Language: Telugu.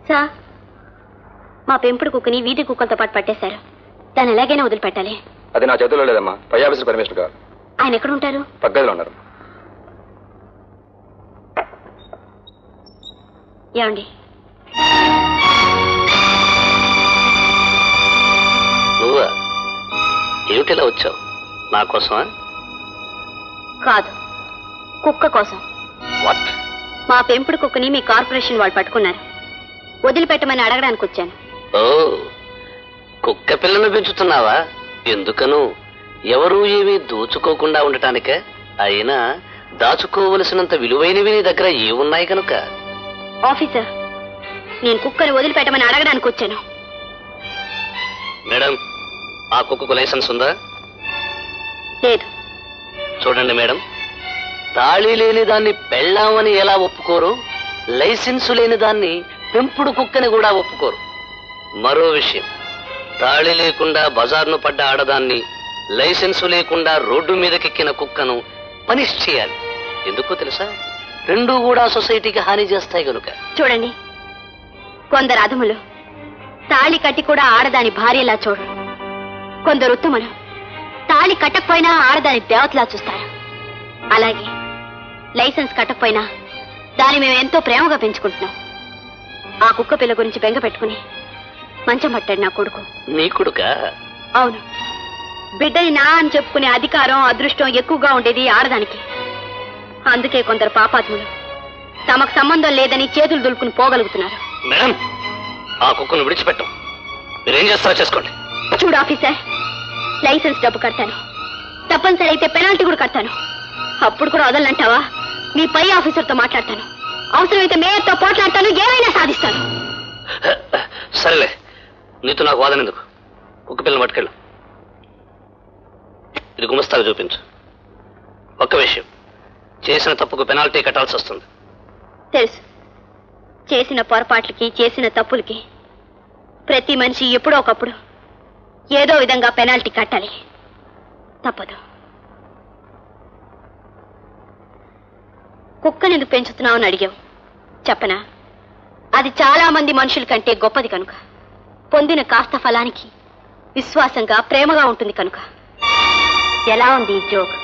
సార్, మా పెంపుడు కుక్కని వీధి కుక్కలతో పాటు పట్టేశారు. దాన్ని ఎలాగైనా వదిలిపెట్టాలి. అది నా చేతుల్లో లేదమ్మా. పై ఆఫీసర్ పర్మిషన్ కావాలి. ఆయన ఎక్కడ ఉంటారు? పక్కగదిలో ఉన్నారు. ఏమండి, నువ్వా? ఏమిటిలా వచ్చావు? నా కోసమా? కాదు, కుక్క కోసం. వాట్? మా పెంపుడు కుక్కని మీ కార్పొరేషన్ వాళ్ళు పట్టుకున్నారు. వదిలిపెట్టమని అడగడానికి వచ్చాను. ఓ, కుక్క పిల్లను పెంచుతున్నావా? ఎందుకను? ఎవరూ ఏమీ దోచుకోకుండా ఉండటానికే? అయినా దాచుకోవలసినంత విలువైనవి నీ దగ్గర ఏమున్నాయి కనుక? ఆఫీసర్, నేను కుక్కని వదిలిపెట్టమని అడగడానికి వచ్చాను. మేడం, ఆ కుక్కకు లైసెన్స్ ఉందా? లేదు. చూడండి మేడం, తాళి లేని దాన్ని పెళ్ళామని ఎలా ఒప్పుకోరు, లైసెన్సు లేని దాన్ని పెంపుడు కుక్కని కూడా ఒప్పుకోరు. మరో విషయం, తాళి లేకుండా బజార్ను పడ్డ ఆడదాన్ని, లైసెన్సు లేకుండా రోడ్డు మీదకెక్కిన కుక్కను పనిష్ చేయాలి. ఎందుకో తెలుసా? రెండూ కూడా సొసైటీకి హాని చేస్తాయి కనుక. చూడండి, కొందరు అధములు తాళి కట్టి కూడా ఆడదాని భార్యలా చూడరు. కొందరు ఉత్తములు తాళి కట్టకపోయినా ఆడదాని దేవతలా చూస్తారు. అలాగే లైసెన్స్ కట్టకపోయినా దాన్ని మేము ఎంతో ప్రేమగా పెంచుకుంటున్నాం. ఆ కుక్క పిల్ల గురించి బెంగ పెట్టుకుని మంచం పట్టాడు నా కొడుకు. నీ కొడుకా? అవును. బిడ్డని నా అని చెప్పుకునే అధికారం, అదృష్టం ఎక్కువగా ఉండేది ఆడదానికి. అందుకే కొందరు పాపాత్ములు తమకు సంబంధం లేదని చేతులు దులుపుకుని పోగలుగుతున్నారు. మేడం, ఆ కుక్కను విడిచిపెట్టం. మీరేం చేస్తారో చేసుకోండి. చూడు ఆఫీసర్, లైసెన్స్ డబ్బు కడతాను, తప్పనిసరి అయితే పెనాల్టీ కూడా కడతాను. అప్పుడు కూడా వదలంటావా? మీ పై ఆఫీసర్తో మాట్లాడతాను, అవసరమైతే మేయర్తో పోట్లాడతాను, ఏమైనా సాధిస్తాను. సరేలే, నీతో నాకు వాదన ఎందుకు? కుక్క పిల్లని పట్టుకెళ్ళు. ఇది గుమస్తాగా చూపించు. ఒక్క విషయం, చేసిన తప్పుకు పెనాల్టీ కట్టాల్సి వస్తుంది. తెలుసు. చేసిన పొరపాట్లకి, చేసిన తప్పులకి ప్రతి మనిషి ఎప్పుడో ఒకప్పుడు ఏదో విధంగా పెనాల్టీ కట్టాలి. తప్పదు. కుక్కని ఎందుకు పెంచుతున్నావు అని అడిగావు. చెప్పనా? అది చాలా మంది మనుషుల కంటే గొప్పది కనుక. పొందిన కాస్త ఫలానికి విశ్వాసంగా, ప్రేమగా ఉంటుంది కనుక. ఎలా ఉంది ఈ జోక్?